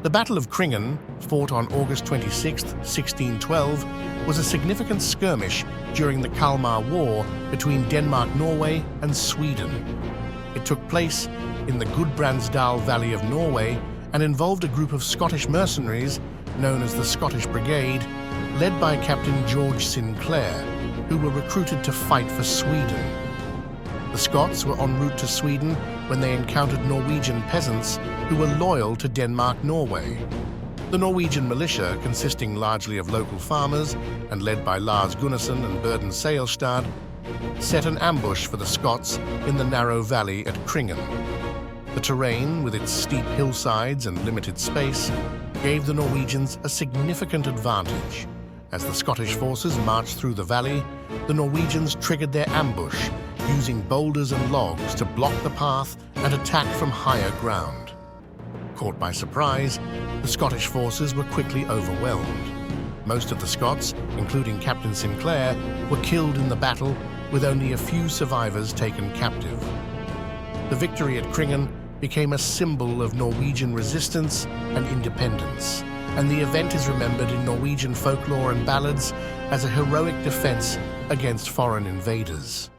The Battle of Kringen, fought on August 26, 1612, was a significant skirmish during the Kalmar War between Denmark, Norway, and Sweden. It took place in the Gudbrandsdal Valley of Norway and involved a group of Scottish mercenaries known as the Scottish Brigade, led by Captain George Sinclair, who were recruited to fight for Sweden. The Scots were en route to Sweden when they encountered Norwegian peasants who were loyal to Denmark-Norway. The Norwegian militia, consisting largely of local farmers and led by Lars Gunnarsson and Burden Seilstad, set an ambush for the Scots in the narrow valley at Kringen. The terrain, with its steep hillsides and limited space, gave the Norwegians a significant advantage. As the Scottish forces marched through the valley, the Norwegians triggered their ambush, using boulders and logs to block the path and attack from higher ground. Caught by surprise, the Scottish forces were quickly overwhelmed. Most of the Scots, including Captain Sinclair, were killed in the battle, with only a few survivors taken captive. The victory at Kringen became a symbol of Norwegian resistance and independence, and the event is remembered in Norwegian folklore and ballads as a heroic defense against foreign invaders.